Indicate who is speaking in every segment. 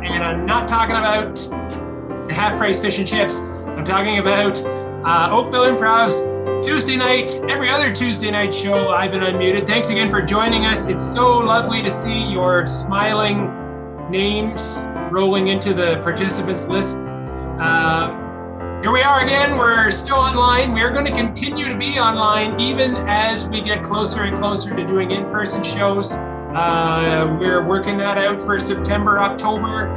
Speaker 1: and I'm not talking about the half-price fish and chips. I'm talking about Oakville Improv's Tuesday night, every other Tuesday night show. I've been unmuted. Thanks again for joining us. It's so lovely to see your smiling names rolling into the participants list. Here we are again. We're still online. We are going to continue to be online even as we get closer and closer to doing in-person shows. We're working that out for September, October,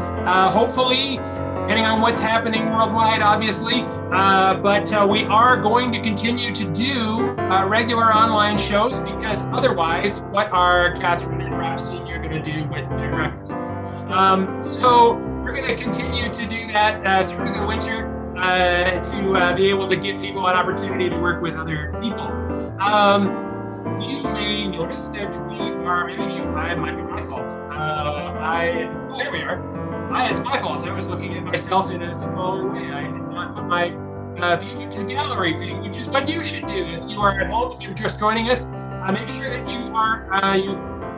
Speaker 1: hopefully, depending on what's happening worldwide, obviously. But we are going to continue to do regular online shows, because otherwise, what are Catherine and Rob Sr. going to do with their breakfast? So we're going to continue to do that through the winter to be able to give people an opportunity to work with other people. You may notice that we are, maybe it might be my fault. There we are. It's my fault. I was looking at myself in a smaller way. I did not put my view to gallery view, which is what you should do. If you are at home, if you're just joining us, make sure that you are, you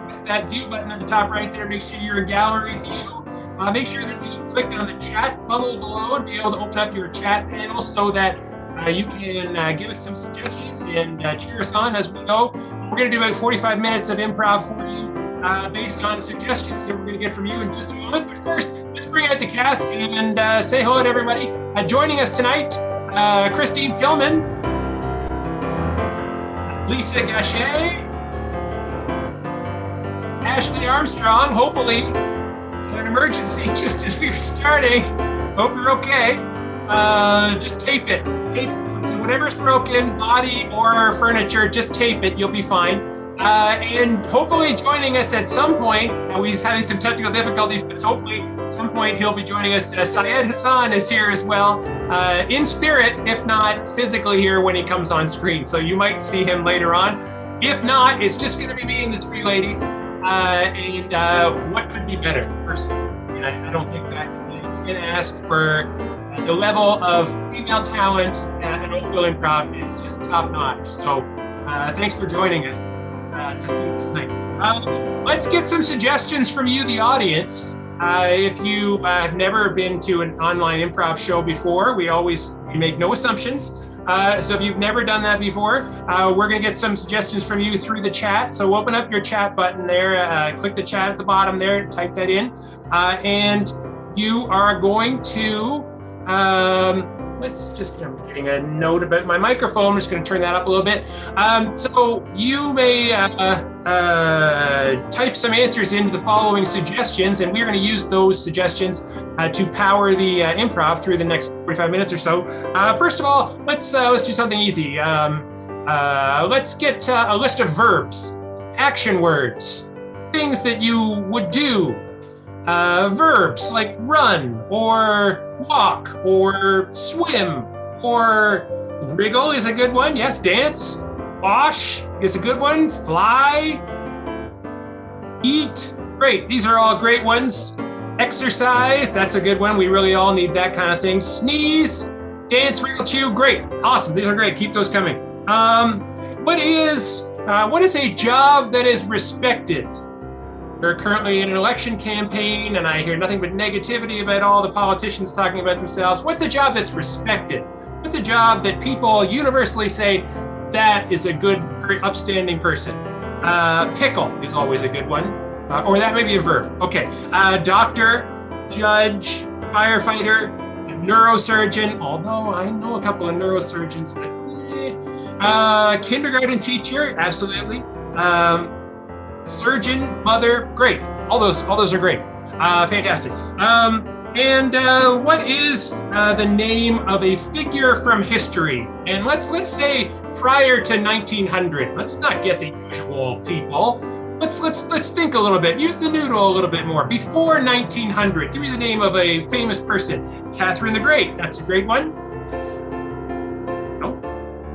Speaker 1: press that view button at the top right there. Make sure you're in gallery view. Make sure that you clicked on the chat bubble below and be able to open up your chat panel so that you can give us some suggestions and cheer us on as we go. We're going to do about 45 minutes of improv for you based on suggestions that we're going to get from you in just a moment. But first, let's bring out the cast and say hello to everybody. Joining us tonight, Christine Pillman, Lisa Gachet, Ashley Armstrong, hopefully an emergency just as we were starting. Hope you're okay. Just tape it. Tape whatever's broken, body or furniture, just tape it, you'll be fine. And hopefully joining us at some point, he's having some technical difficulties, but hopefully at some point he'll be joining us. Syed Hassan is here as well, in spirit, if not physically here when he comes on screen. So you might see him later on. If not, it's just gonna be me and the three ladies. And what could be better, personally? And I don't think that can ask for the level of female talent at Oakville Improv is just top notch. So thanks for joining us to see this tonight. Let's get some suggestions from you, the audience. If you have never been to an online improv show before, we make no assumptions. So if you've never done that before, we're going to get some suggestions from you through the chat. So open up your chat button there, click the chat at the bottom there, type that in, and you are going to, I'm getting a note about my microphone. I'm just going to turn that up a little bit. So you may type some answers into the following suggestions, and we're going to use those suggestions to power the improv through the next 45 minutes or so. First of all, let's do something easy. Let's get a list of verbs, action words, things that you would do. Verbs like run or walk or swim or wriggle is a good one. Yes, dance. Wash is a good one. Fly. Eat. Great. These are all great ones. Exercise. That's a good one. We really all need that kind of thing. Sneeze. Dance. Wriggle. Chew. Great. Awesome. These are great. Keep those coming. What is a job that is respected? We're currently in an election campaign, and I hear nothing but negativity about all the politicians talking about themselves. What's a job that's respected? What's a job that people universally say, that is a good, upstanding person? Pickle is always a good one, or that may be a verb. Okay, doctor, judge, firefighter, neurosurgeon, although I know a couple of neurosurgeons that, kindergarten teacher, absolutely. Surgeon, mother, great. All those are great. Fantastic. And what is the name of a figure from history? And let's say prior to 1900. Let's not get the usual people. Let's think a little bit. Use the noodle a little bit more. Before 1900, give me the name of a famous person. Catherine the Great. That's a great one. No,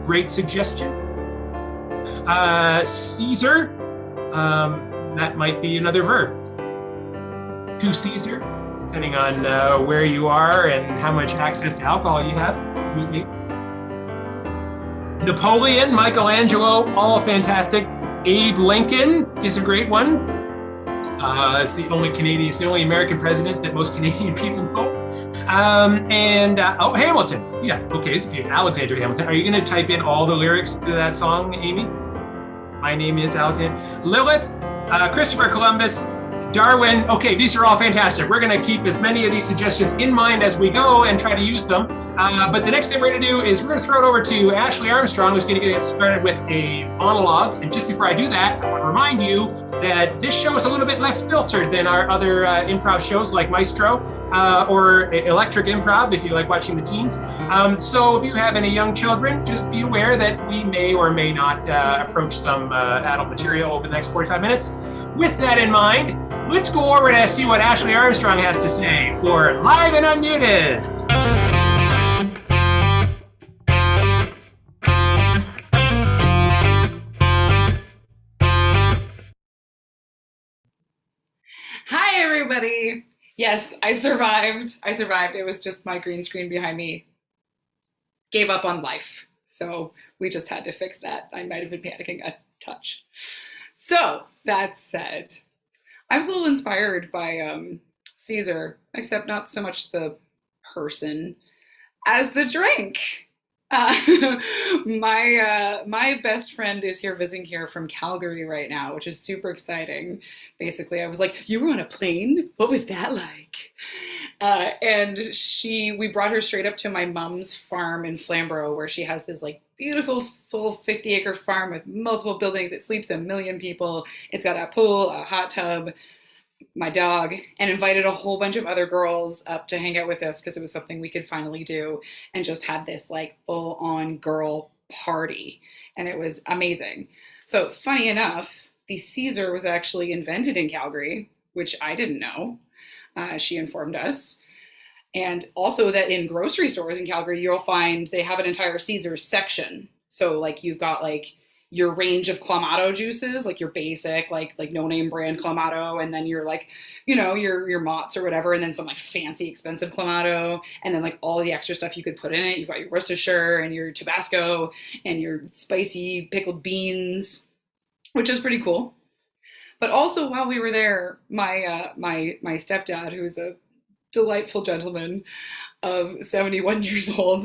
Speaker 1: great suggestion. Caesar. That might be another verb. To Caesar, depending on where you are and how much access to alcohol you have. Napoleon, Michelangelo, all fantastic. Abe Lincoln is a great one. It's the only Canadian, it's the only American president that most Canadian people know. Hamilton. Yeah, okay, so if you Alexander Hamilton, are you going to type in all the lyrics to that song, Amy? My name is Alexander. Lilith, Christopher Columbus, Darwin. Okay, these are all fantastic. We're going to keep as many of these suggestions in mind as we go and try to use them. But the next thing we're going to do is we're going to throw it over to Ashley Armstrong, who's going to get started with a monologue. And just before I do that, I want to remind you that this show is a little bit less filtered than our other improv shows like Maestro or Electric Improv, if you like watching the teens. So if you have any young children, just be aware that we may or may not approach some adult material over the next 45 minutes. With that in mind, let's go over to see what Ashley Armstrong has to say for Live and Unmuted.
Speaker 2: Hi, everybody. Yes, I survived. It was just my green screen behind me gave up on life. So we just had to fix that. I might have been panicking a touch. So that said, I was a little inspired by Caesar, except not so much the person as the drink. My best friend is here visiting here from Calgary right now, which is super exciting. Basically, I was like, "You were on a plane? What was that like?" And we brought her straight up to my mom's farm in Flamborough, where she has this like beautiful full 50-acre farm with multiple buildings. It sleeps 1 million people. It's got a pool, a hot tub, my dog, and invited a whole bunch of other girls up to hang out with us because it was something we could finally do, and just had this like full-on girl party, and it was amazing. So funny enough, the Caesar was actually invented in Calgary, which I didn't know. She informed us. And also that in grocery stores in Calgary, you'll find they have an entire Caesar section. So like you've got like your range of Clamato juices, like your basic, like no name brand Clamato, and then your like, your Mott's or whatever, and then some like fancy expensive Clamato, and then like all the extra stuff you could put in it. You've got your Worcestershire and your Tabasco and your spicy pickled beans, which is pretty cool. But also while we were there, my stepdad, who's a delightful gentleman of 71 years old,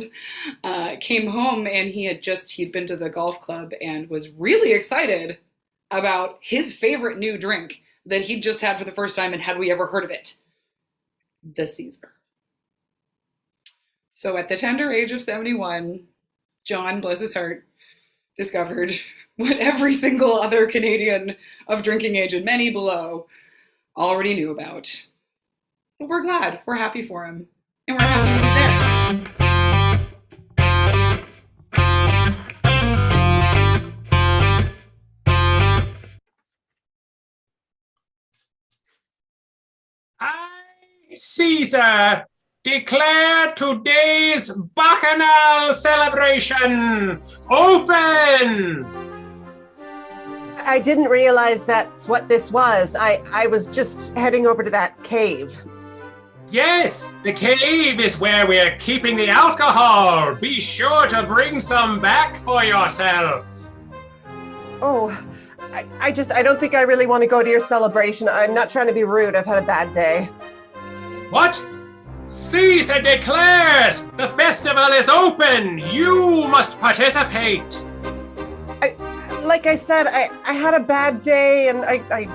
Speaker 2: came home, and he'd been to the golf club and was really excited about his favorite new drink that he'd just had for the first time, and had we ever heard of it? The Caesar. So at the tender age of 71, John, bless his heart, discovered what every single other Canadian of drinking age and many below already knew about. But we're glad. We're happy for him. And we're happy he was there.
Speaker 1: I, Caesar, declare today's Bacchanal celebration open!
Speaker 3: I didn't realize that's what this was. I was just heading over to that cave.
Speaker 1: Yes, the cave is where we're keeping the alcohol. Be sure to bring some back for yourself.
Speaker 3: Oh, I don't think I really want to go to your celebration. I'm not trying to be rude. I've had a bad day.
Speaker 1: What? Caesar declares the festival is open. You must participate.
Speaker 3: Like I said, I had a bad day, and I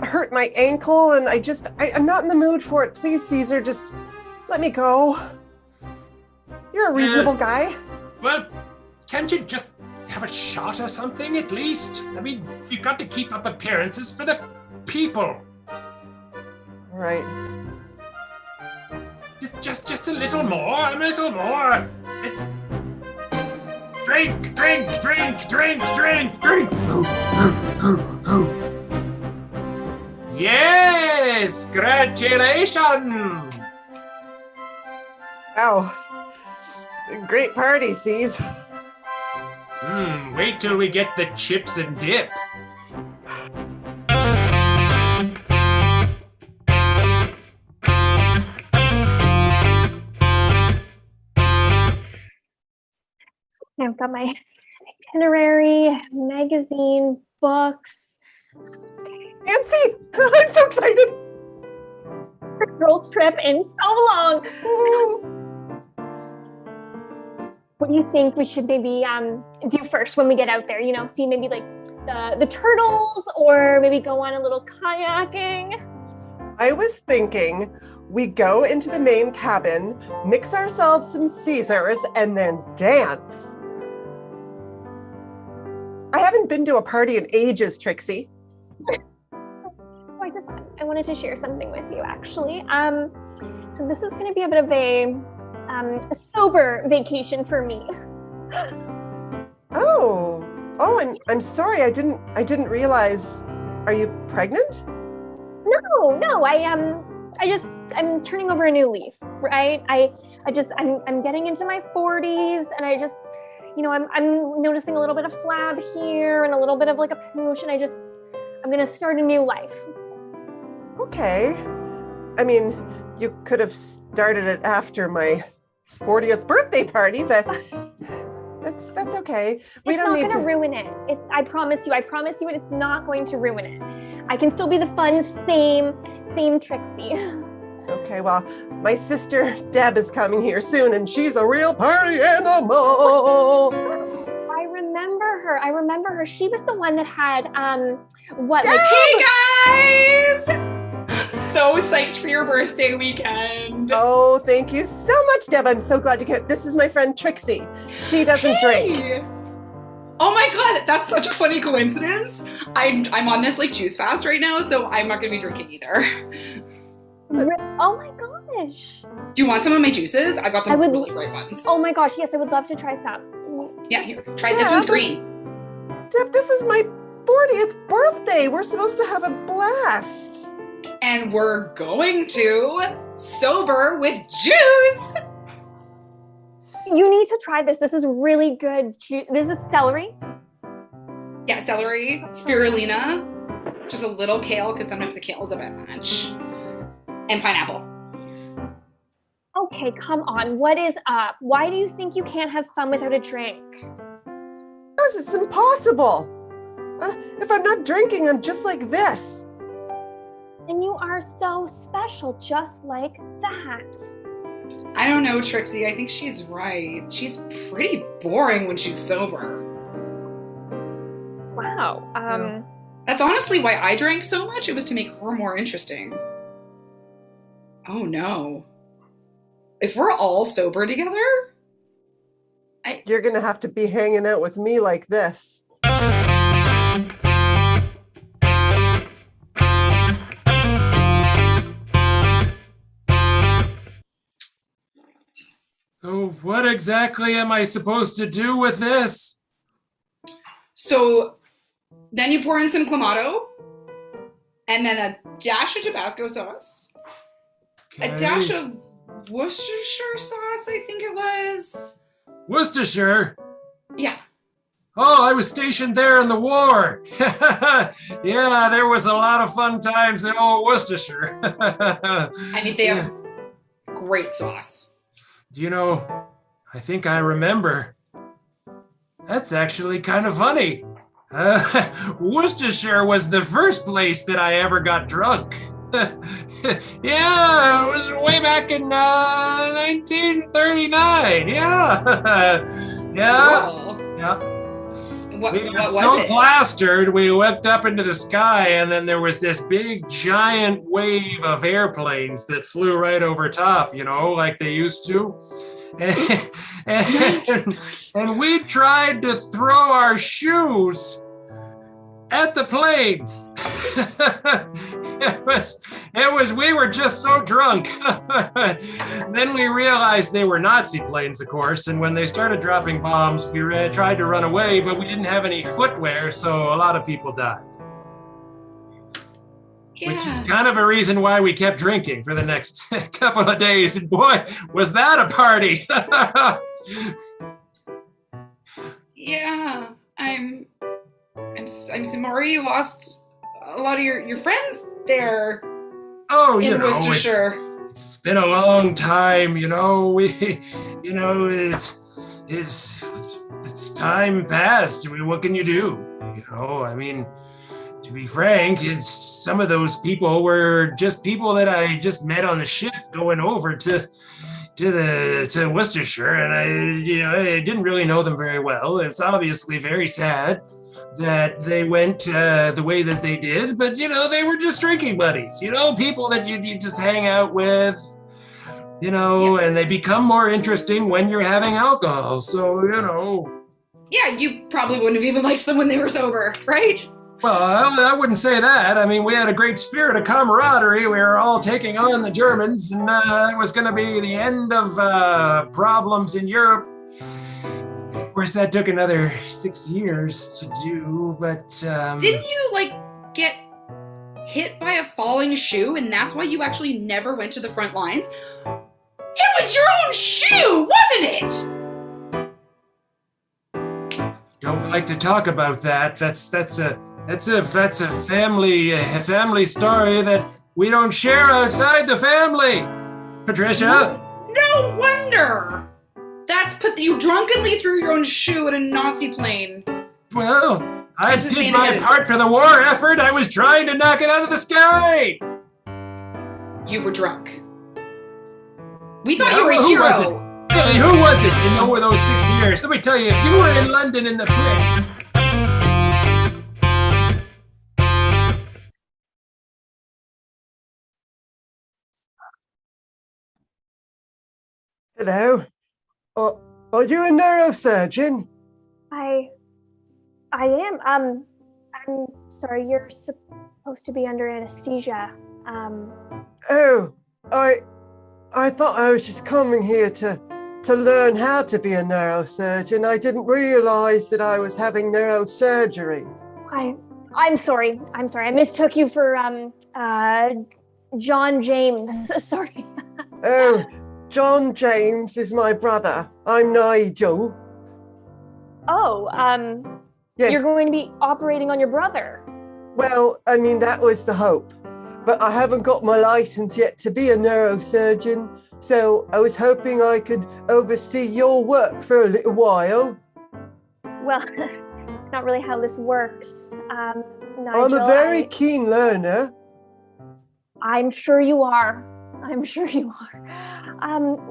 Speaker 3: hurt my ankle, and I'm not in the mood for it. Please, Caesar, just let me go. You're a reasonable guy.
Speaker 1: Well, can't you just have a shot or something at least? I mean, you've got to keep up appearances for the people.
Speaker 3: All right.
Speaker 1: Just a little more, a little more. It's drink. Yes, congratulations.
Speaker 3: Wow. Great party, C's.
Speaker 1: Wait till we get the chips and dip.
Speaker 4: I've got my itinerary, magazine, books. Okay.
Speaker 3: Nancy, I'm so excited.
Speaker 4: First girls trip in so long. What do you think we should maybe do first when we get out there? You know, see maybe like the turtles, or maybe go on a little kayaking.
Speaker 3: I was thinking we go into the main cabin, mix ourselves some Caesars, and then dance. I haven't been to a party in ages, Trixie.
Speaker 4: I wanted to share something with you, actually. So this is going to be a bit of a sober vacation for me.
Speaker 3: Oh, I'm sorry. I didn't realize. Are you pregnant?
Speaker 4: No. I'm turning over a new leaf, right? I'm getting into my 40s, and I just, you know, I'm noticing a little bit of flab here and a little bit of like a pooch, and I'm gonna start a new life.
Speaker 3: Okay. I mean, you could have started it after my 40th birthday party, but that's okay.
Speaker 4: It's not gonna ruin it. I promise you, it's not going to ruin it. I can still be the fun, same Trixie.
Speaker 3: Okay, well, my sister Deb is coming here soon, and she's a real party animal.
Speaker 4: I remember her. She was the one that had
Speaker 2: Hey guys! So psyched for your birthday weekend.
Speaker 3: Oh, thank you so much, Deb. I'm so glad you came. This is my friend Trixie. She doesn't drink.
Speaker 2: Oh my god, that's such a funny coincidence. I'm on this like juice fast right now, so I'm not gonna be drinking either.
Speaker 4: Oh my gosh.
Speaker 2: Do you want some of my juices? I've got some really great ones.
Speaker 4: Oh my gosh, yes, I would love to try some.
Speaker 2: Yeah, here, try this one's green.
Speaker 3: Deb, this is my 40th birthday. We're supposed to have a blast.
Speaker 2: And we're going to sober with juice.
Speaker 4: You need to try this. This is really good. This is celery.
Speaker 2: Yeah, celery, spirulina, just a little kale, because sometimes the kale is a bit much, and pineapple.
Speaker 4: Okay, come on. What is up? Why do you think you can't have fun without a drink?
Speaker 3: Because it's impossible. If I'm not drinking, I'm just like this.
Speaker 4: And you are so special, just like that.
Speaker 2: I don't know, Trixie. I think she's right. She's pretty boring when she's sober.
Speaker 4: Wow.
Speaker 2: That's honestly why I drank so much. It was to make her more interesting. Oh no. If we're all sober together,
Speaker 3: you're gonna have to be hanging out with me like this.
Speaker 1: So what exactly am I supposed to do with this?
Speaker 2: So then you pour in some Clamato, and then a dash of Tabasco sauce,
Speaker 1: Okay.
Speaker 2: a dash of Worcestershire sauce, I think it was.
Speaker 1: Worcestershire?
Speaker 2: Yeah.
Speaker 1: Oh, I was stationed there in the war. Yeah, there was a lot of fun times in old Worcestershire.
Speaker 2: I mean, they have great sauce.
Speaker 1: You know, I think I remember. That's actually kind of funny. Worcestershire was the first place that I ever got drunk. Yeah, it was way back in 1939. Yeah. Yeah.
Speaker 2: Cool.
Speaker 1: Yeah.
Speaker 2: What
Speaker 1: We got
Speaker 2: was
Speaker 1: so
Speaker 2: it?
Speaker 1: plastered, we looked up into the sky, and then there was this big giant wave of airplanes that flew right over top, you know, like they used to. And we tried to throw our shoes at the planes. We were just so drunk. Then we realized they were Nazi planes, of course, and when they started dropping bombs, we tried to run away, but we didn't have any footwear, so a lot of people died.
Speaker 2: Yeah.
Speaker 1: Which is kind of a reason why we kept drinking for the next couple of days, and boy, was that a party.
Speaker 2: Yeah, I'm sorry you lost a lot of your friends there.
Speaker 1: Oh,
Speaker 2: in Worcestershire.
Speaker 1: It's been a long time, you know. It's time passed. I mean, what can you do? You know, I mean, to be frank, some of those people were just people that I just met on the ship going over to Worcestershire, and I didn't really know them very well. It's obviously very sad that they went the way that they did, but they were just drinking buddies, people that you just hang out with, and they become more interesting when you're having alcohol. So,
Speaker 2: Yeah, you probably wouldn't have even liked them when they were sober, right?
Speaker 1: Well, I wouldn't say that. I mean, we had a great spirit of camaraderie. We were all taking on the Germans, and it was going to be the end of problems in Europe. Of course, that took another 6 years to do, but...
Speaker 2: Didn't you, get hit by a falling shoe, and that's why you actually never went to the front lines? It was your own shoe, wasn't it?
Speaker 1: Don't like to talk about that. That's a family story that we don't share outside the family. Patricia.
Speaker 2: No wonder. You drunkenly threw your own shoe at a Nazi plane.
Speaker 1: Well, I did my part for the war effort. I was trying to knock it out of the sky.
Speaker 2: You were drunk. We thought you were a hero.
Speaker 1: Who was it? Really, who was it over those 6 years? Let me tell you, if you were in London in the Blitz.
Speaker 3: Hello. Are you a neurosurgeon?
Speaker 4: I am. I'm sorry. You're supposed to be under anesthesia.
Speaker 3: Oh, I thought I was just coming here to learn how to be a neurosurgeon. I didn't realize that I was having neurosurgery.
Speaker 4: I'm sorry. I mistook you for John James. Sorry.
Speaker 3: Oh, John James is my brother. I'm Nigel.
Speaker 4: Oh,
Speaker 3: yes.
Speaker 4: You're going to be operating on your brother.
Speaker 3: Well, I mean, that was the hope. But I haven't got my license yet to be a neurosurgeon, so I was hoping I could oversee your work for a little while.
Speaker 4: Well, it's not really how this works. Nigel,
Speaker 3: I'm a very keen learner.
Speaker 4: I'm sure you are.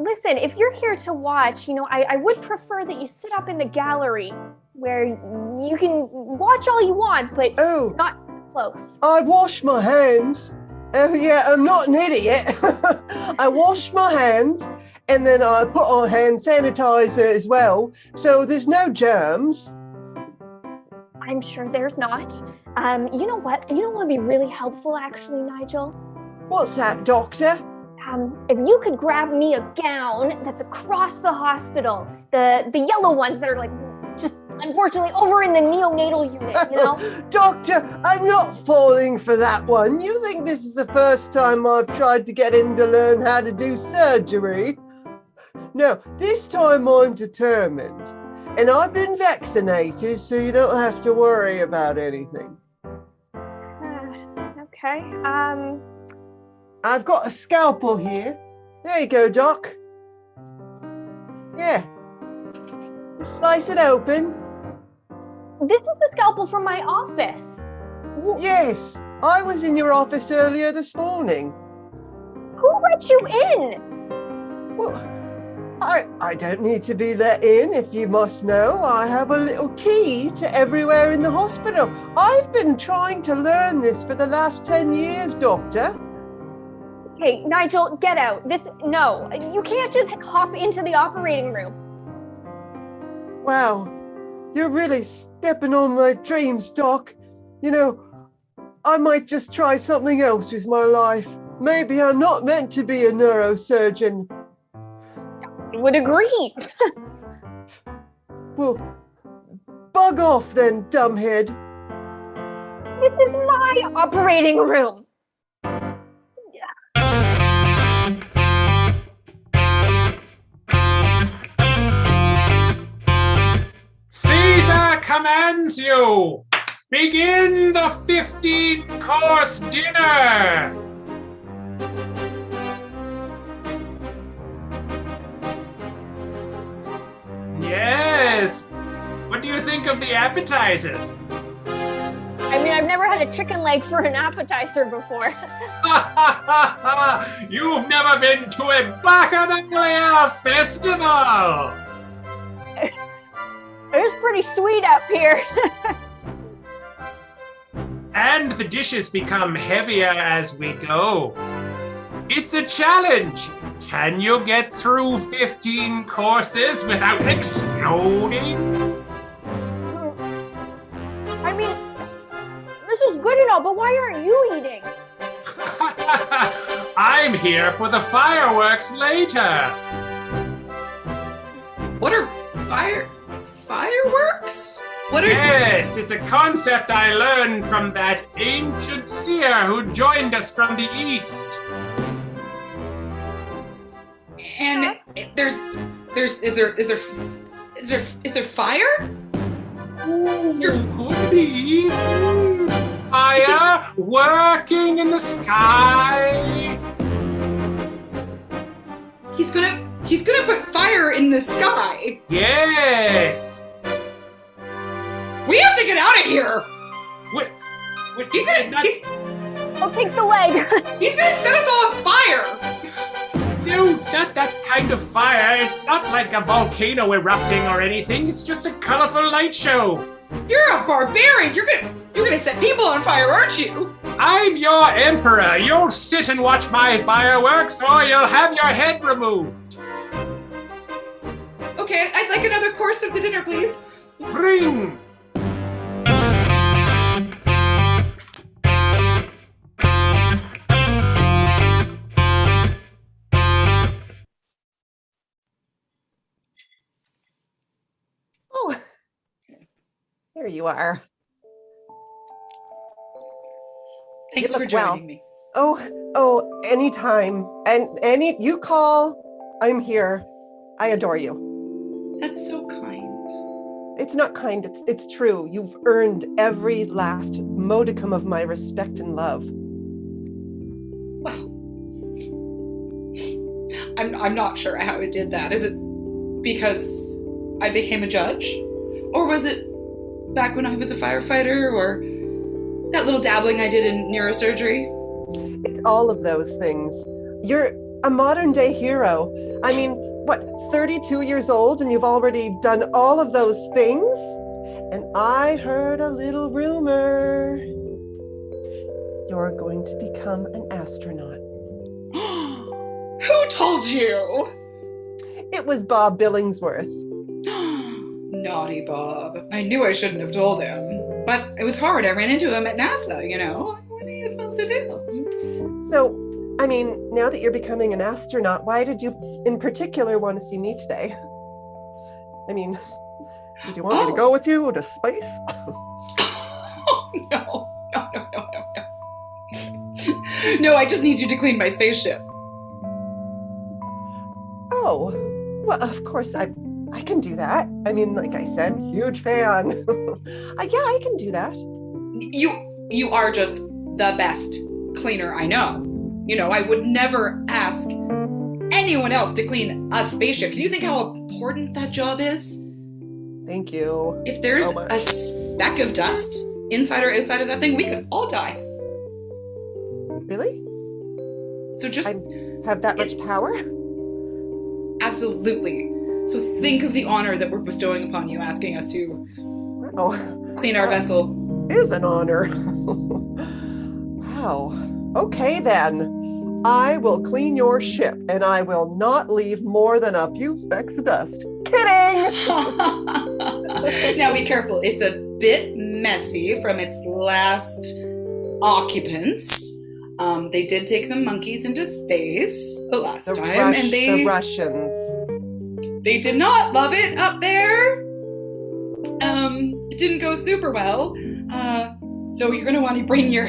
Speaker 4: Listen, if you're here to watch, I would prefer that you sit up in the gallery where you can watch all you want, but not as close.
Speaker 3: I wash my hands. Oh yeah, I'm not an idiot. I wash my hands and then I put on hand sanitizer as well, so there's no germs.
Speaker 4: I'm sure there's not. You know what? You know what would be really helpful, actually, Nigel?
Speaker 3: What's that, doctor?
Speaker 4: If you could grab me a gown that's across the hospital, the yellow ones that are just unfortunately over in the neonatal unit,
Speaker 3: Doctor, I'm not falling for that one. You think this is the first time I've tried to get in to learn how to do surgery? No, this time I'm determined. And I've been vaccinated, so you don't have to worry about anything.
Speaker 4: Okay,
Speaker 3: I've got a scalpel here. There you go, Doc. Yeah. Slice it open.
Speaker 4: This is the scalpel from my office.
Speaker 3: Yes, I was in your office earlier this morning.
Speaker 4: Who let you in?
Speaker 3: Well, I don't need to be let in, if you must know. I have a little key to everywhere in the hospital. I've been trying to learn this for the last 10 years, Doctor.
Speaker 4: Okay, Nigel, get out. No, you can't just hop into the operating room.
Speaker 3: Wow, you're really stepping on my dreams, Doc. I might just try something else with my life. Maybe I'm not meant to be a neurosurgeon.
Speaker 4: I would agree.
Speaker 3: Well, bug off then, dumbhead.
Speaker 4: This is my operating room.
Speaker 1: Caesar commands you. Begin the 15-course dinner. Yes. What do you think of the appetizers?
Speaker 4: I mean, I've never had a chicken leg for an appetizer before.
Speaker 1: You've never been to a Bacchanalia festival!
Speaker 4: It's pretty sweet up here.
Speaker 1: And the dishes become heavier as we go. It's a challenge. Can you get through 15 courses without exploding?
Speaker 4: I mean, this is good and all, but why aren't you eating?
Speaker 1: I'm here for the fireworks later.
Speaker 2: What are fireworks? What are
Speaker 1: Yes, it's a concept I learned from that ancient seer who joined us from the east.
Speaker 2: And is there fire?
Speaker 1: Could be fire working in the sky.
Speaker 2: He's gonna put fire in the sky.
Speaker 1: Yes.
Speaker 2: We have to get out of here.
Speaker 1: What,
Speaker 4: I'll take the leg.
Speaker 2: He's gonna set us all on fire.
Speaker 1: No, not that kind of fire. It's not like a volcano erupting or anything. It's just a colorful light show.
Speaker 2: You're a barbarian. You're gonna set people on fire, aren't you?
Speaker 1: I'm your emperor. You'll sit and watch my fireworks, or you'll have your head removed.
Speaker 2: Okay, I'd like another course of the dinner, please.
Speaker 1: Bring.
Speaker 3: Oh, here you are.
Speaker 2: Thanks
Speaker 3: You
Speaker 2: for
Speaker 3: look well.
Speaker 2: joining me.
Speaker 3: Oh, anytime. And you call, I'm here. I adore you.
Speaker 2: That's so kind.
Speaker 3: It's not kind, it's true. You've earned every last modicum of my respect and love.
Speaker 2: Well, I'm not sure how it did that. Is it because I became a judge? Or was it back when I was a firefighter? Or that little dabbling I did in neurosurgery?
Speaker 3: It's all of those things. You're a modern day hero. I mean, what, 32 years old and you've already done all of those things? And I heard a little rumor. You're going to become an astronaut.
Speaker 2: Who told you?
Speaker 3: It was Bob Billingsworth.
Speaker 2: Naughty Bob. I knew I shouldn't have told him. But it was hard. I ran into him at NASA, you know? What are you supposed to do?
Speaker 3: So, I mean, now that you're becoming an astronaut, why did you in particular want to see me today? I mean, did you want me to go with you to space?
Speaker 2: No. No, I just need you to clean my spaceship.
Speaker 3: Oh, well, of course, I can do that. I mean, like I said, huge fan. Yeah, I can do that.
Speaker 2: You are just the best cleaner I know. You know, I would never ask anyone else to clean a spaceship. Can you think how important that job is?
Speaker 3: Thank you.
Speaker 2: If there's
Speaker 3: so much.
Speaker 2: a speck of dust inside or outside of that thing, we could all die.
Speaker 3: Really?
Speaker 2: So just...
Speaker 3: I have that much power?
Speaker 2: Absolutely. So think of the honor that we're bestowing upon you, asking us to clean our vessel.
Speaker 3: Is an honor. Wow. Okay then. I will clean your ship and I will not leave more than a few specks of dust. Kidding!
Speaker 2: Now be careful. It's a bit messy from its last occupants. They did take some monkeys into space the last time, and
Speaker 3: the Russians.
Speaker 2: They did not love it up there. It didn't go super well. So you're gonna want to bring your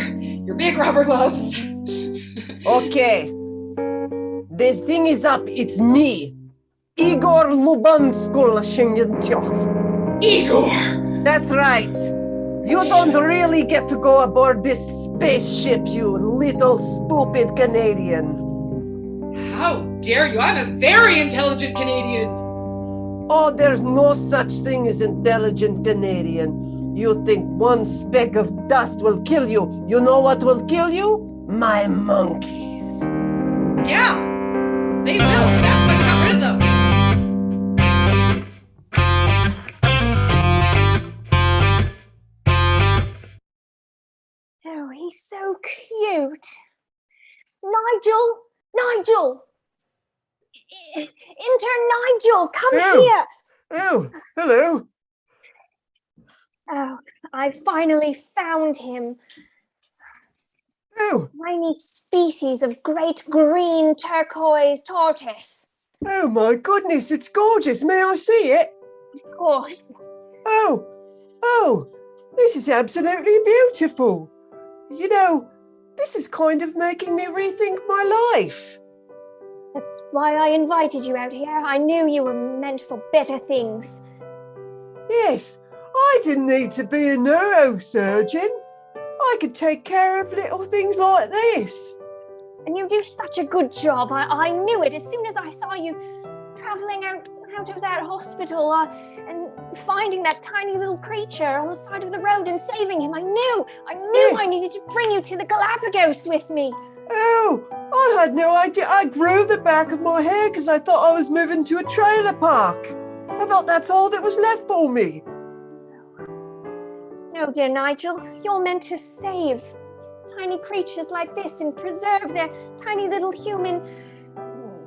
Speaker 2: big rubber gloves.
Speaker 3: Okay. This thing is up. It's me, Igor Lubanskul.
Speaker 2: Igor!
Speaker 3: That's right. You don't really get to go aboard this spaceship, you little stupid Canadian.
Speaker 2: How dare you? I'm a very intelligent Canadian.
Speaker 3: Oh, there's no such thing as intelligent Canadian. You think one speck of dust will kill you. You know what will kill you? My monkeys.
Speaker 2: Yeah, they will. That's what got rid of them.
Speaker 4: Oh, he's so cute. Nigel! Intern Nigel, come here!
Speaker 3: Oh, hello.
Speaker 4: Oh, I finally found him.
Speaker 3: Oh,
Speaker 4: Tiny species of great green turquoise tortoise.
Speaker 3: oh my goodness, it's gorgeous. May I see it?
Speaker 4: Of course.
Speaker 3: Oh, this is absolutely beautiful. You know, this is kind of making me rethink my life.
Speaker 4: That's why I invited you out here. I knew you were meant for better things.
Speaker 3: Yes, I didn't need to be a neurosurgeon. I could take care of little things like this.
Speaker 4: And you do such a good job. I knew it as soon as I saw you traveling out of that hospital and finding that tiny little creature on the side of the road and saving him. I knew
Speaker 3: Yes.
Speaker 4: I needed to bring you to the Galapagos with me.
Speaker 3: Oh, I had no idea. I grew the back of my hair because I thought I was moving to a trailer park. I thought that's all that was left for me.
Speaker 4: No, dear Nigel, you're meant to save tiny creatures like this and preserve their tiny little human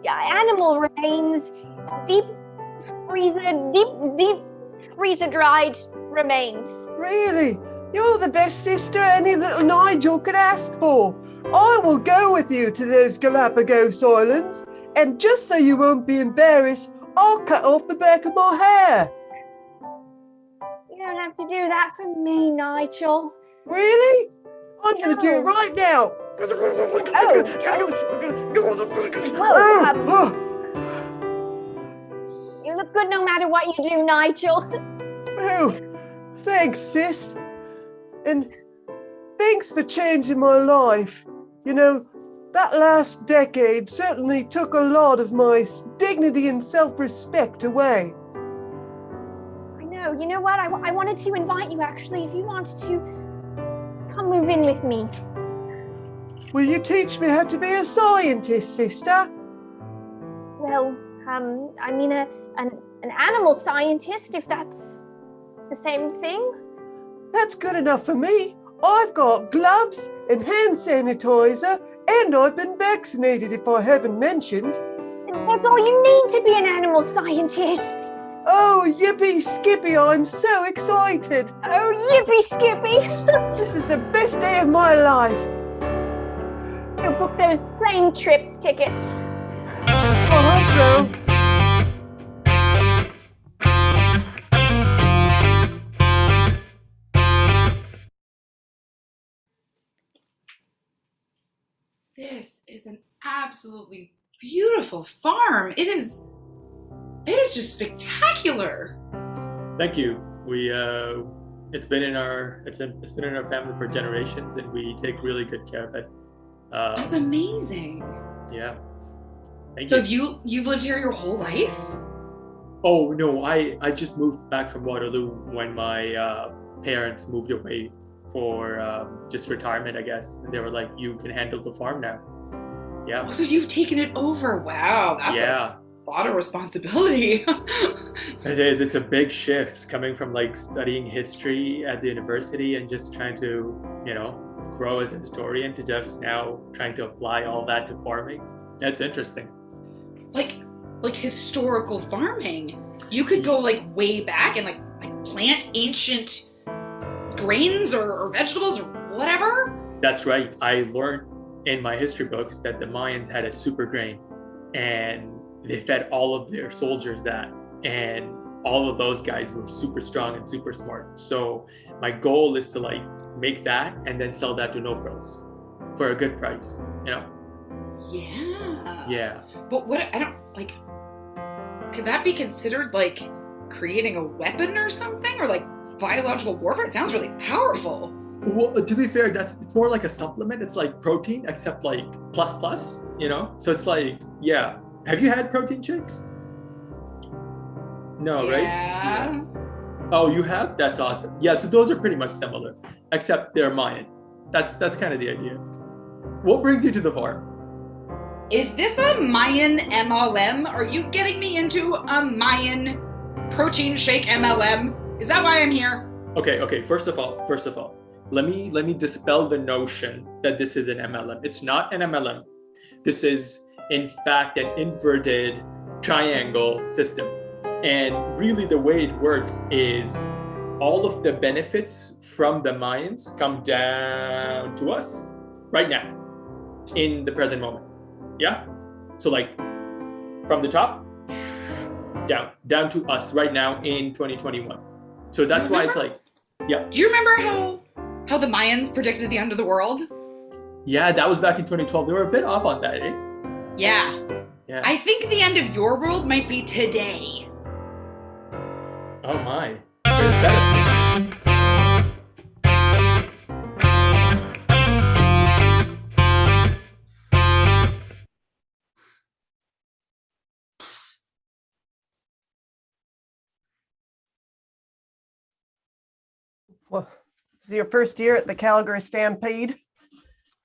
Speaker 4: animal remains, deep freezer-dried remains.
Speaker 3: Really? You're the best sister any little Nigel could ask for. I will go with you to those Galapagos Islands, and just so you won't be embarrassed, I'll cut off the back of my hair.
Speaker 4: You don't have to do that for me, Nigel.
Speaker 3: Really? I'm going to do it
Speaker 4: No.
Speaker 3: right now.
Speaker 4: Well, you look good no matter what you do, Nigel.
Speaker 3: Oh, thanks, sis. And thanks for changing my life. You know, that last decade certainly took a lot of my dignity and self-respect away.
Speaker 4: I know. You know what? I wanted to invite you, actually, if you wanted to come move in with me.
Speaker 3: Will you teach me how to be a scientist, sister?
Speaker 4: Well, I mean, an animal scientist, if that's the same thing.
Speaker 3: That's good enough for me. I've got gloves and hand sanitizer, and I've been vaccinated, if I haven't mentioned.
Speaker 4: And that's all you need to be an animal scientist.
Speaker 3: Oh, yippee skippy, I'm so excited.
Speaker 4: Oh, yippee skippy.
Speaker 3: This is the best day of my life.
Speaker 4: Go book those plane trip tickets.
Speaker 3: I hope so.
Speaker 2: This is an absolutely beautiful farm. It is just spectacular.
Speaker 1: Thank you. It's been in our family for generations, and we take really good care of it.
Speaker 2: That's amazing.
Speaker 1: Yeah. Thank
Speaker 2: So
Speaker 1: you.
Speaker 2: you've lived here your whole life?
Speaker 1: Oh no, I just moved back from Waterloo when my parents moved away for just retirement, I guess. And they were like, "You can handle the farm now." Yeah.
Speaker 2: Oh, so you've taken it over. Wow, that's
Speaker 1: Yeah.
Speaker 2: a lot of responsibility.
Speaker 1: It is. It's a big shift coming from like studying history at the university and just trying to, grow as a historian to just now trying to apply all that to farming. That's interesting.
Speaker 2: like historical farming. You could go like way back and like plant ancient grains or vegetables or whatever.
Speaker 1: That's right. I learned in my history books that the Mayans had a super grain, and they fed all of their soldiers that, and all of those guys were super strong and super smart. So my goal is to like make that and then sell that to no frills for a good price, Yeah.
Speaker 2: But could that be considered like creating a weapon or something, or like biological warfare? It sounds really powerful.
Speaker 1: Well, to be fair, it's more like a supplement. It's like protein, except like plus, So it's like, yeah. Have you had protein shakes? No, right?
Speaker 2: Yeah.
Speaker 5: Oh, you have? That's awesome. Yeah, so those are pretty much similar, except they're Mayan. That's kind of the idea. What brings you to the farm?
Speaker 2: Is this a Mayan MLM? Are you getting me into a Mayan protein shake MLM? Is that why I'm here?
Speaker 5: Okay. First of all, let me dispel the notion that this is an MLM. It's not an MLM. This is, in fact, an inverted triangle system. And really the way it works is all of the benefits from the Mayans come down to us right now, in the present moment. Yeah? So like from the top, down to us right now in 2021. So that's why it's like, yeah.
Speaker 2: Do you remember how the Mayans predicted the end of the world?
Speaker 5: Yeah, that was back in 2012. They were a bit off on that, eh?
Speaker 2: Yeah. I think the end of your world might be today.
Speaker 5: Oh my. Where's that?
Speaker 3: Well, this is your first year at the Calgary Stampede.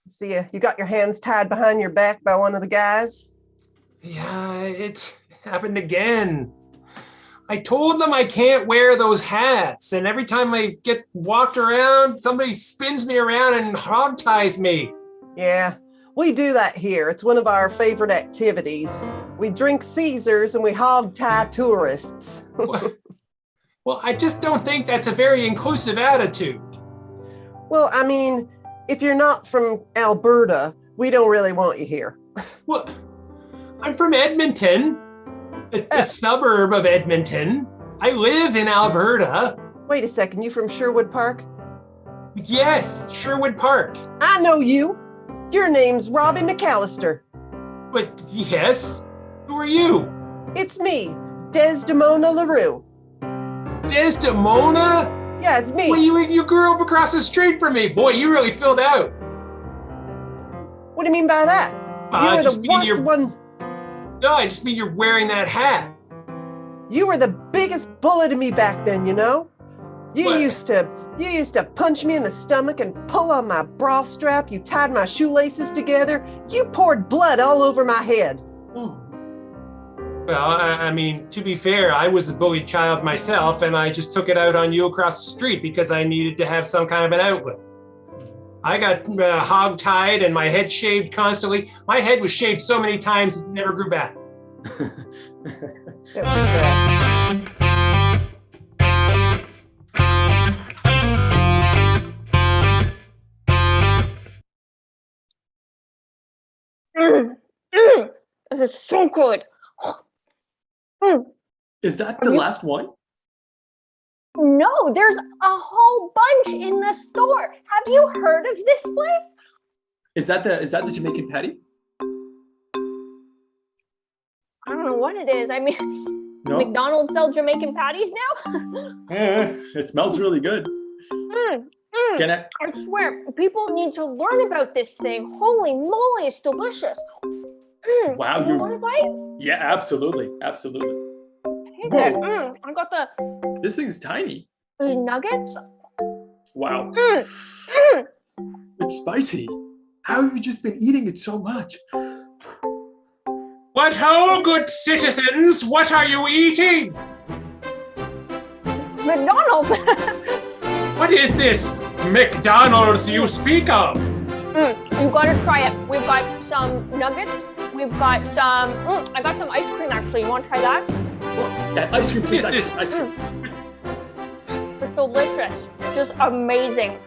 Speaker 3: See, you got your hands tied behind your back by one of the guys.
Speaker 1: Yeah, it's happened again. I told them I can't wear those hats, and every time I get walked around, somebody spins me around and hog ties me.
Speaker 3: Yeah, we do that here. It's one of our favorite activities. We drink Caesars and we hog tie tourists.
Speaker 1: Well, I just don't think that's a very inclusive attitude.
Speaker 3: Well, I mean, if you're not from Alberta, we don't really want you here.
Speaker 1: Well, I'm from Edmonton, a suburb of Edmonton. I live in Alberta.
Speaker 3: Wait a second, you from Sherwood Park?
Speaker 1: Yes, Sherwood Park.
Speaker 3: I know you. Your name's Robbie McAllister.
Speaker 1: But yes, who are you?
Speaker 3: It's me, Desdemona LaRue.
Speaker 1: Desdemona?
Speaker 3: Yeah, it's me.
Speaker 1: Well, you grew up across the street from me. Boy, you really filled out.
Speaker 3: What do you mean by that? You were the worst one.
Speaker 1: No, I just mean you're wearing that hat.
Speaker 3: You were the biggest bully to me back then, you know? You used to punch me in the stomach and pull on my bra strap. You tied my shoelaces together. You poured blood all over my head.
Speaker 1: Oh. Well, I mean, to be fair, I was a bullied child myself, and I just took it out on you across the street because I needed to have some kind of an outlet. I got hog-tied and my head shaved constantly. My head was shaved so many times it never grew back.
Speaker 3: It was
Speaker 4: This is so good.
Speaker 5: Is that the last one?
Speaker 4: No, there's a whole bunch in the store. Have you heard of this place?
Speaker 5: Is that the Jamaican patty?
Speaker 4: I don't know what it is. I mean,
Speaker 5: No?
Speaker 4: McDonald's sell Jamaican patties now?
Speaker 5: It smells really good. Can I?
Speaker 4: I swear, people need to learn about this thing. Holy moly, it's delicious.
Speaker 5: Wow,
Speaker 4: you want a bite?
Speaker 5: Yeah, absolutely.
Speaker 4: Whoa. I got
Speaker 5: This thing's tiny.
Speaker 4: the nuggets.
Speaker 5: Wow. It's spicy. How have you just been eating it so much?
Speaker 1: What ho, good citizens? What are you eating?
Speaker 4: McDonald's.
Speaker 1: What is this McDonald's you speak of?
Speaker 4: You gotta try it. We've got some nuggets. We've got some, I got some ice cream actually. You wanna try that?
Speaker 5: That ice cream, please.
Speaker 1: Is this
Speaker 5: ice cream.
Speaker 4: It's delicious. Just amazing.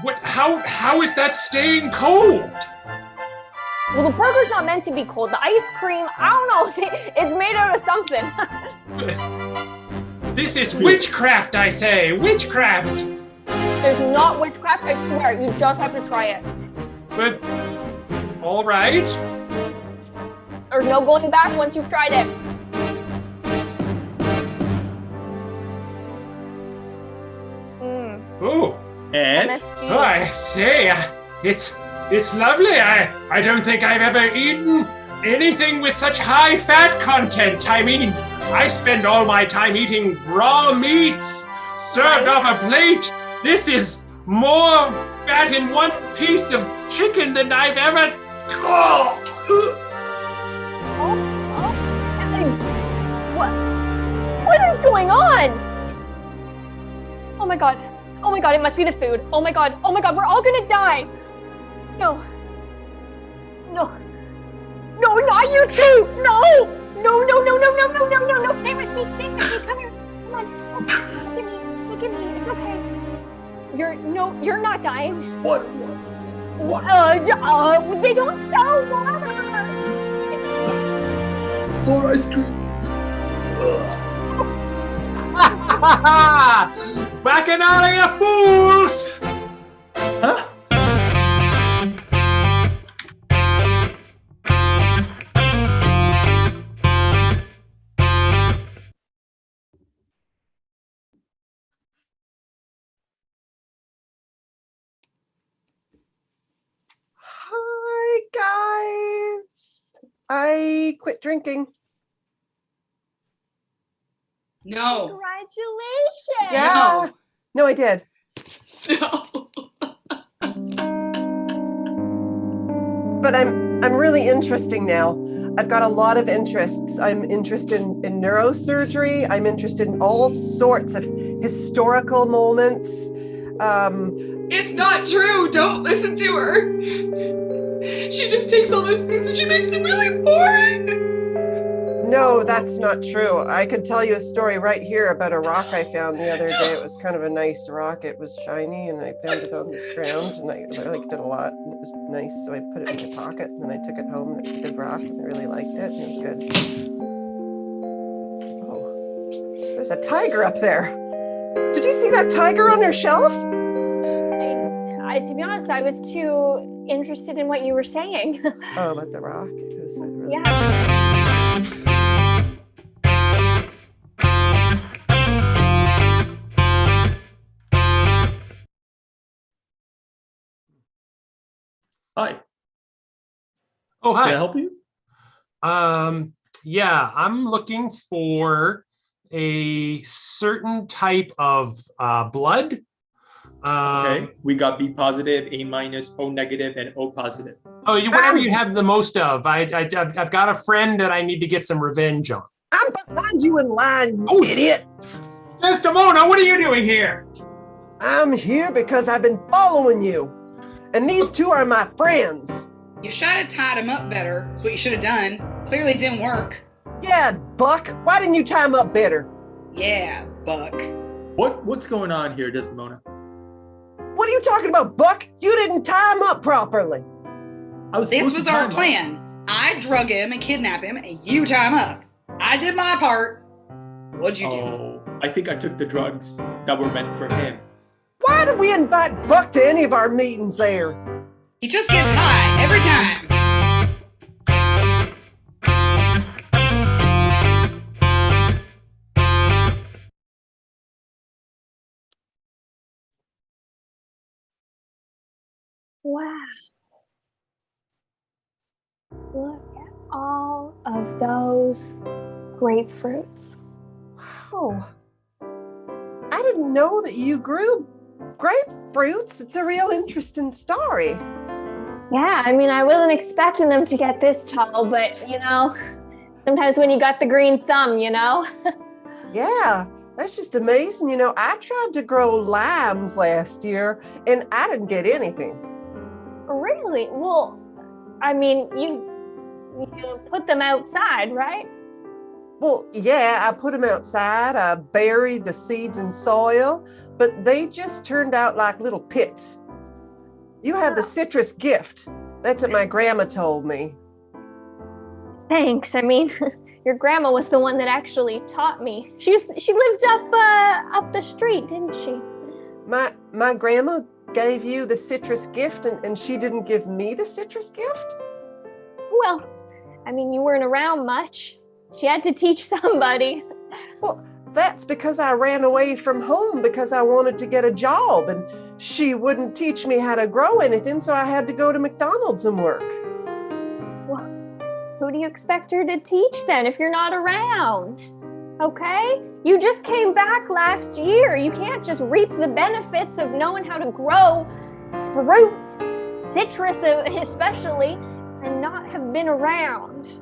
Speaker 1: What? How is that staying cold?
Speaker 4: Well, the burger's not meant to be cold. The ice cream, I don't know. It's made out of something.
Speaker 1: This is witchcraft, I say. Witchcraft.
Speaker 4: There's not witchcraft, I swear. You just have to try it.
Speaker 1: But, all right.
Speaker 4: There's no going back once you've tried it.
Speaker 1: Oh.
Speaker 5: And?
Speaker 4: MSG.
Speaker 1: Oh, I say, it's lovely. I don't think I've ever eaten anything with such high fat content. I mean, I spend all my time eating raw meats, served off a plate. This is more fat in one piece of chicken than I've ever. Oh.
Speaker 4: What is going on? Oh my god, it must be the food. Oh my god, we're all gonna die. No, not you two. No, stay with me, come here, come on. Look at me, it's okay. You're not dying.
Speaker 5: What?
Speaker 4: They don't sell water.
Speaker 5: More ice cream.
Speaker 1: Bacchanalia fools!
Speaker 5: Huh?
Speaker 3: Hi, guys. I quit drinking.
Speaker 2: No.
Speaker 4: Congratulations.
Speaker 3: Yeah. No, I did.
Speaker 2: No.
Speaker 3: But I'm really interesting now. I've got a lot of interests. I'm interested in neurosurgery. I'm interested in all sorts of historical moments.
Speaker 2: It's not true. Don't listen to her. She just takes all those things and she makes them really boring.
Speaker 3: No, that's not true. I could tell you a story right here about a rock I found the other day. It was kind of a nice rock. It was shiny and I found it on the ground and I liked it a lot. And it was nice, so I put it in my pocket and then I took it home and it's a good rock and I really liked it and it was good. Oh, there's a tiger up there. Did you see that tiger on their shelf?
Speaker 4: To be honest, I was too interested in what you were saying.
Speaker 3: Oh, about the rock? It was really...
Speaker 4: Yeah.
Speaker 5: Hi.
Speaker 1: Oh, hi.
Speaker 5: Can I help you?
Speaker 1: Yeah, I'm looking for a certain type of blood.
Speaker 5: Okay. We got B positive, A minus, O negative, and O positive.
Speaker 1: Oh, whatever you have the most of. I've got a friend that I need to get some revenge on.
Speaker 3: I'm behind you in line, you idiot.
Speaker 1: Desdemona, what are you doing here?
Speaker 3: I'm here because I've been following you. And these two are my friends.
Speaker 2: You should have tied him up better. That's what you should have done. Clearly didn't work.
Speaker 3: Yeah, Buck. Why didn't you tie him up better?
Speaker 2: Yeah, Buck.
Speaker 5: What's going on here, Desdemona?
Speaker 3: What are you talking about, Buck? You didn't tie him up properly.
Speaker 2: This was our plan. I drug him and kidnap him, and you tie him up. I did my part. What'd you do?
Speaker 5: Oh, I think I took the drugs that were meant for him.
Speaker 3: Why did we invite Buck to any of our meetings there?
Speaker 2: He just gets high every time.
Speaker 4: Wow. Look at all of those grapefruits.
Speaker 3: Wow. I didn't know that you grew grapefruits. It's a real interesting story.
Speaker 4: Yeah, I mean, I wasn't expecting them to get this tall, but sometimes when you got the green thumb,
Speaker 3: Yeah, that's just amazing. I tried to grow limes last year and I didn't get anything.
Speaker 4: Really? Well, I mean, you put them outside, right?
Speaker 3: Well, yeah, I put them outside. I buried the seeds in soil, but they just turned out like little pits. You have the citrus gift. That's what my grandma told me.
Speaker 4: Thanks. I mean, your grandma was the one that actually taught me. She lived up the street, didn't she?
Speaker 3: My grandma gave you the citrus gift and she didn't give me the citrus gift?
Speaker 4: Well, I mean, you weren't around much. She had to teach somebody.
Speaker 3: Well, that's because I ran away from home because I wanted to get a job and she wouldn't teach me how to grow anything, so I had to go to McDonald's and work.
Speaker 4: Well, who do you expect her to teach then if you're not around? okay? You just came back last year. You can't just reap the benefits of knowing how to grow fruits, citrus especially, and not have been around.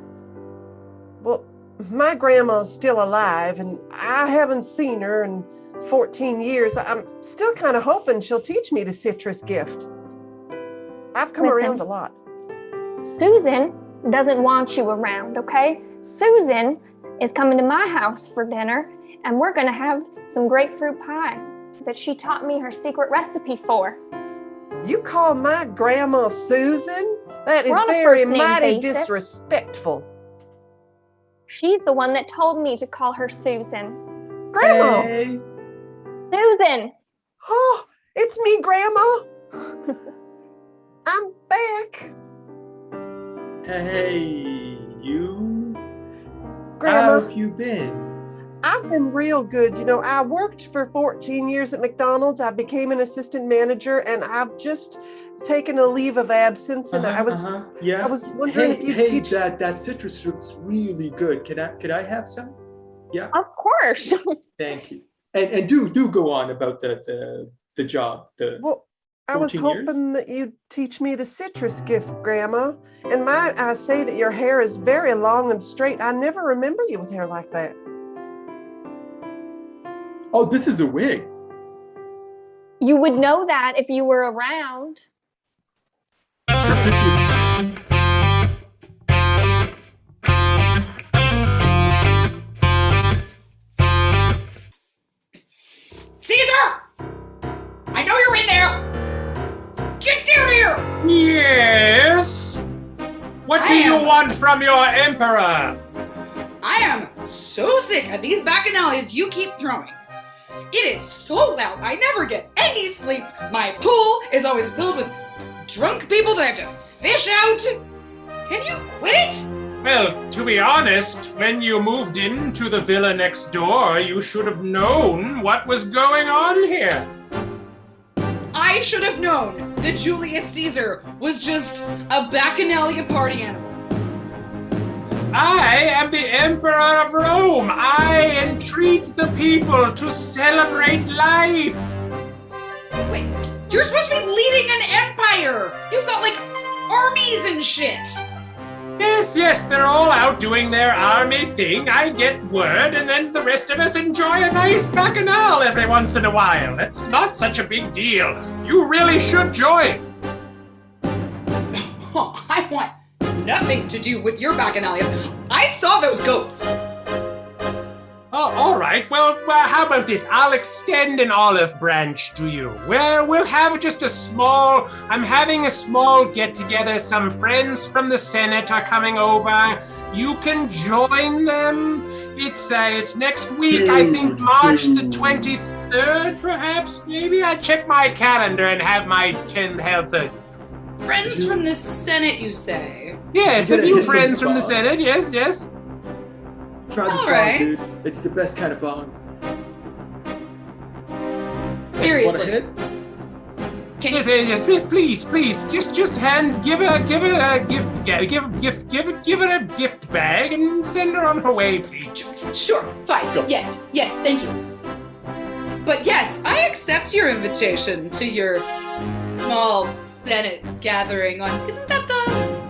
Speaker 3: Well, my grandma's still alive, and I haven't seen her in 14 years. I'm still kind of hoping she'll teach me the citrus gift. I've come around a lot.
Speaker 4: Susan doesn't want you around, okay? Susan is coming to my house for dinner, and we're gonna have some grapefruit pie that she taught me her secret recipe for.
Speaker 3: You call my grandma Susan? That is
Speaker 4: We're on a
Speaker 3: very
Speaker 4: first name
Speaker 3: mighty
Speaker 4: basis.
Speaker 3: disrespectful.
Speaker 4: She's the one that told me to call her Susan.
Speaker 3: Grandma!
Speaker 5: Hey.
Speaker 4: Susan!
Speaker 3: Oh, it's me, Grandma. I'm back.
Speaker 5: Hey, you.
Speaker 3: Grandma,
Speaker 5: How have you been?
Speaker 3: I've been real good. You know, I worked for 14 years at McDonald's. I became an assistant manager, and I've just taken a leave of absence. And I was wondering if you'd teach.
Speaker 5: That citrus looks really good. Could I have some? Yeah.
Speaker 4: Of course.
Speaker 5: Thank you. And do go on about the job.
Speaker 3: Well, I was
Speaker 5: 14 years?
Speaker 3: hoping that you'd teach me the citrus gift, Grandma. And I say that your hair is very long and straight. I never remember you with hair like that.
Speaker 5: Oh, this is a wig.
Speaker 4: You would know that if you were around.
Speaker 5: The citrus.
Speaker 2: Caesar! I know you're in there! Get down here!
Speaker 1: Yes? What do you want from your emperor?
Speaker 2: I am so sick of these bacchanalias you keep throwing. It is so loud, I never get any sleep. My pool is always filled with drunk people that I have to fish out. Can you quit it?
Speaker 1: Well, to be honest, when you moved into the villa next door, you should have known what was going on here.
Speaker 2: I should have known that Julius Caesar was just a bacchanalia party animal.
Speaker 1: I am the Emperor of Rome. I entreat the people to celebrate life.
Speaker 2: Wait, you're supposed to be leading an empire! You've got, like, armies and shit!
Speaker 1: Yes, they're all out doing their army thing. I get word, and then the rest of us enjoy a nice bacchanal every once in a while. It's not such a big deal. You really should join.
Speaker 2: I want nothing to do with your bacchanalia. I saw those goats!
Speaker 1: Oh, all right. Well, how about this? I'll extend an olive branch to you. Well, we'll have just I'm having a small get-together. Some friends from the Senate are coming over. You can join them. It's next week, I think March the 23rd, perhaps, maybe. I check my calendar and have my 10 helper.
Speaker 2: Friends from the Senate, you say?
Speaker 1: Yes, a few friends from the Senate, yes.
Speaker 5: Try this
Speaker 2: Alright.
Speaker 5: bong, dude. It's the best kind of bong.
Speaker 2: Seriously.
Speaker 5: Want a hit?
Speaker 2: Can you
Speaker 1: Yes, please, just give it a gift bag and send her on her way, please.
Speaker 2: Sure, fine.
Speaker 5: Go.
Speaker 2: Yes, thank you. But yes, I accept your invitation to your small Senate gathering on,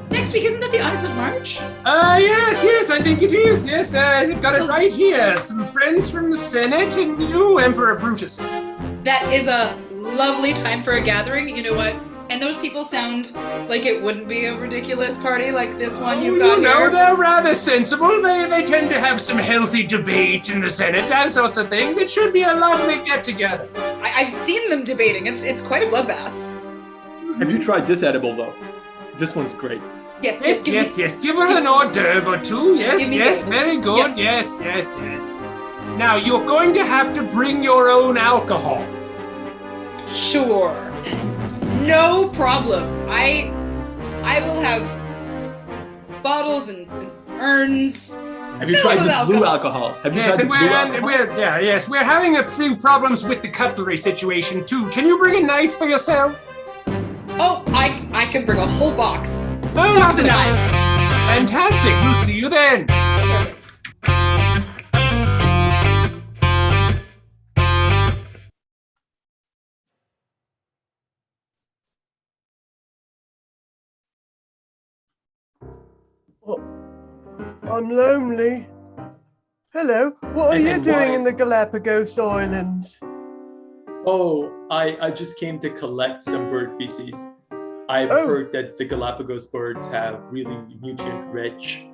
Speaker 2: next week, isn't that the Ides of March?
Speaker 1: Yes, I think it is. Yes, got it right here. Some friends from the Senate and you, Emperor Brutus.
Speaker 2: That is a lovely time for a gathering, you know what? And those people sound like it wouldn't be a ridiculous party like this one you've got here.
Speaker 1: They're rather sensible. They tend to have some healthy debate in the Senate, that sorts of things. It should be a lovely get-together.
Speaker 2: I've seen them debating. It's quite a bloodbath.
Speaker 5: Have you tried this edible, though? This one's great.
Speaker 2: Yes.
Speaker 1: Give her an hors d'oeuvre or two. Yes,
Speaker 2: those.
Speaker 1: very good.
Speaker 2: Yep.
Speaker 1: Yes. Now, you're going to have to bring your own alcohol.
Speaker 2: Sure. No problem. I will have bottles and urns.
Speaker 5: Have you tried this blue alcohol? Have you tried the blue alcohol?
Speaker 1: We're having a few problems with the cutlery situation, too. Can you bring a knife for yourself?
Speaker 2: Oh, I can bring a whole box.
Speaker 1: Oh,
Speaker 2: Box of knives.
Speaker 1: Fantastic. We'll see you then.
Speaker 2: Perfect.
Speaker 3: Well, I'm lonely. Hello, what are you doing in the Galapagos Islands?
Speaker 5: Oh, I just came to collect some bird feces. I've heard that the Galapagos birds have really nutrient-rich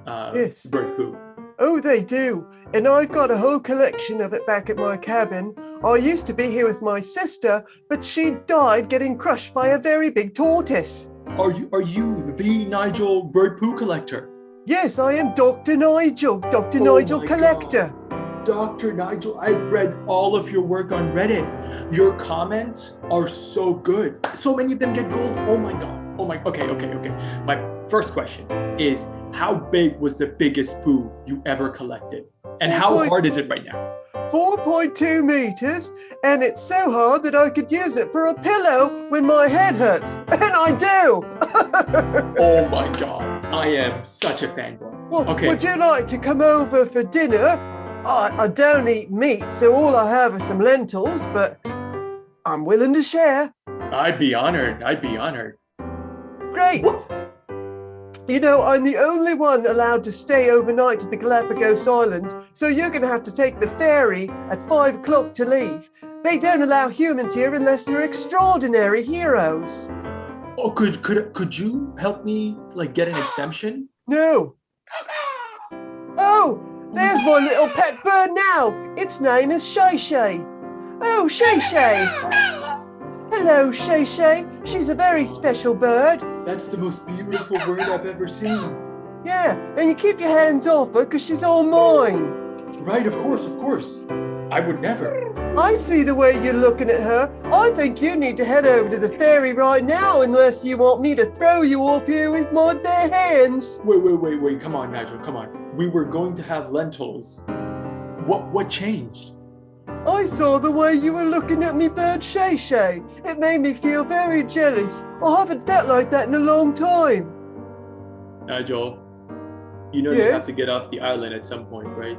Speaker 5: bird poo.
Speaker 3: Oh, they do. And I've got a whole collection of it back at my cabin. I used to be here with my sister, but she died getting crushed by a very big tortoise.
Speaker 5: Are you the Nigel bird poo collector?
Speaker 3: Yes, I am Dr. Nigel, Dr. Nigel Collector.
Speaker 5: God. Dr. Nigel, I've read all of your work on Reddit. Your comments are so good. So many of them get gold. Oh my God. Okay. My first question is, how big was the biggest poo you ever collected? And how hard is it right now?
Speaker 3: 4.2 meters, and it's so hard that I could use it for a pillow when my head hurts. And I do!
Speaker 5: Oh my God, I am such a fanboy.
Speaker 3: Well,
Speaker 5: okay.
Speaker 3: Would you like to come over for dinner? I don't eat meat, so all I have are some lentils, but I'm willing to share.
Speaker 5: I'd be honored.
Speaker 3: Great. You know, I'm the only one allowed to stay overnight at the Galapagos Islands, so you're going to have to take the ferry at 5 o'clock to leave. They don't allow humans here unless they're extraordinary heroes.
Speaker 5: Oh, could you help me, like, get an exemption?
Speaker 3: No. Oh, there's my little pet bird now. Its name is Shay Shay. Oh, Shay Shay. Hello, Shay Shay. She's a very special bird.
Speaker 5: That's the most beautiful bird I've ever seen.
Speaker 3: Yeah, and you keep your hands off her because she's all mine.
Speaker 5: Right, of course. I would never.
Speaker 3: I see the way you're looking at her. I think you need to head over to the ferry right now unless you want me to throw you off here with my bare hands.
Speaker 5: Wait. Come on, Nigel, come on. We were going to have lentils. What changed?
Speaker 3: I saw the way you were looking at me bird Shay Shay. It made me feel very jealous. I haven't felt like that in a long time.
Speaker 5: Nigel, you know
Speaker 3: Yes?
Speaker 5: you have to get off the island at some point, right?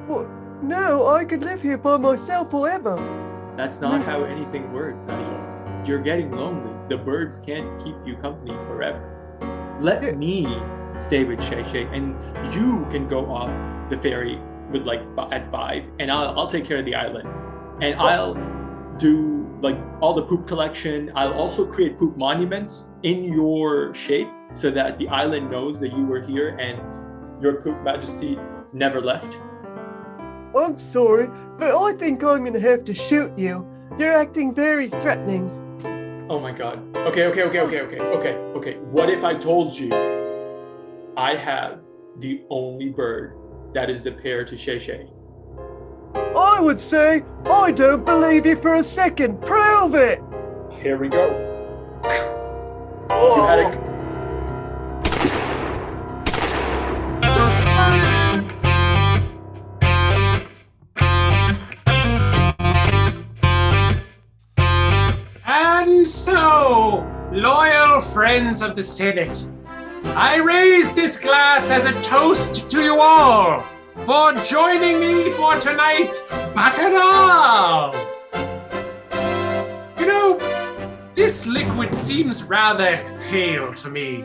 Speaker 3: What? No, I could live here by myself forever.
Speaker 5: That's not how anything works, Nigel. You're getting lonely. The birds can't keep you company forever. Let me stay with Shay Shay, and you can go off the ferry with at 5, and I'll take care of the island, and I'll do like all the poop collection. I'll also create poop monuments in your shape so that the island knows that you were here and your poop majesty never left.
Speaker 3: I'm sorry, but I think I'm gonna have to shoot you. You're acting very threatening.
Speaker 5: Oh my God. Okay. What if I told you I have the only bird that is the pair to Shay Shay?
Speaker 3: I would say, I don't believe you for a second. Prove it!
Speaker 5: Here we go.
Speaker 3: Oh.
Speaker 1: And so, loyal friends of the Senate, I raise this glass as a toast to you all for joining me for tonight's Bacchanal. You know, this liquid seems rather pale to me.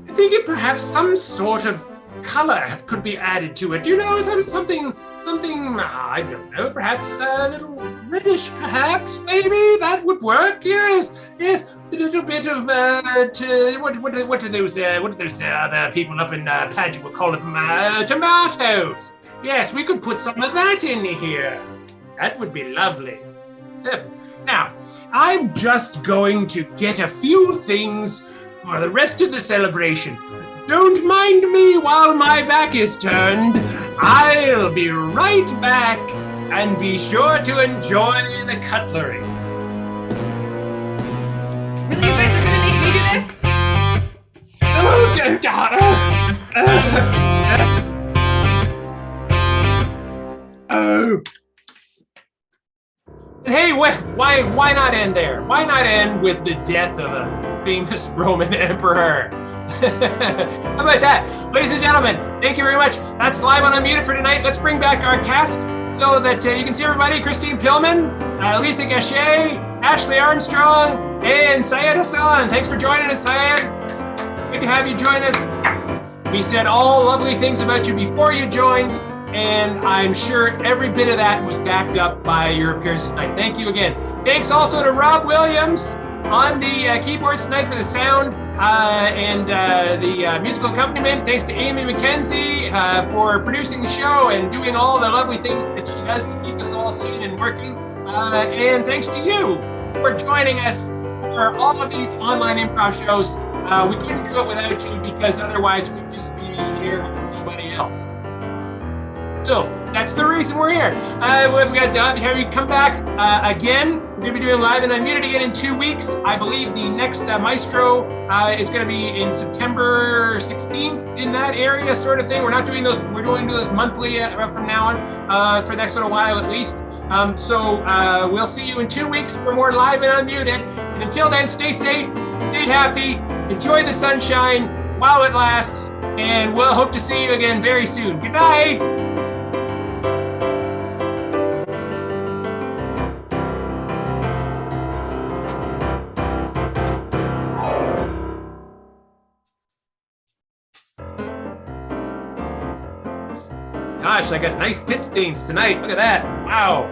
Speaker 1: I think it perhaps some sort of color could be added to it. You know, something, I don't know, perhaps a little reddish, perhaps, maybe, that would work, yes, a little bit of, what do those other people up in Padua call it, tomatoes. Yes, we could put some of that in here. That would be lovely. Now, I'm just going to get a few things for the rest of the celebration. Don't mind me while my back is turned. I'll be right back, and be sure to enjoy the cutlery.
Speaker 2: Really, you guys are gonna make me do this?
Speaker 1: Oh, God. Oh. Hey, why not end there? Why not end with the death of a famous Roman emperor? How about that? Ladies and gentlemen, thank you very much. That's live on Unmuted for tonight. Let's bring back our cast so that you can see everybody. Christine Pillman, Lisa Gachet, Ashley Armstrong, and Syed Hassan. Thanks for joining us, Syed. Great to have you join us. We said all lovely things about you before you joined, and I'm sure every bit of that was backed up by your appearance tonight. Thank you again. Thanks also to Rob Williams on the keyboards tonight for the sound and the musical accompaniment. Thanks to Amy McKenzie for producing the show and doing all the lovely things that she does to keep us all sane and working. And thanks to you for joining us for all of these online improv shows. We couldn't do it without you because otherwise we'd just be here with nobody else. So that's the reason we're here. We got to have you come back again. We're going to be doing Live and Unmuted again in 2 weeks. I believe the next Maestro is going to be in September 16th in that area, sort of thing. We're not doing those. We're going to do those monthly from now on for the next little while at least. So we'll see you in 2 weeks for more Live and Unmuted. And until then, stay safe, stay happy, enjoy the sunshine while it lasts, and we'll hope to see you again very soon. Good night. Gosh, I got nice pit stains tonight. Look at that. Wow.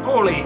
Speaker 1: Holy.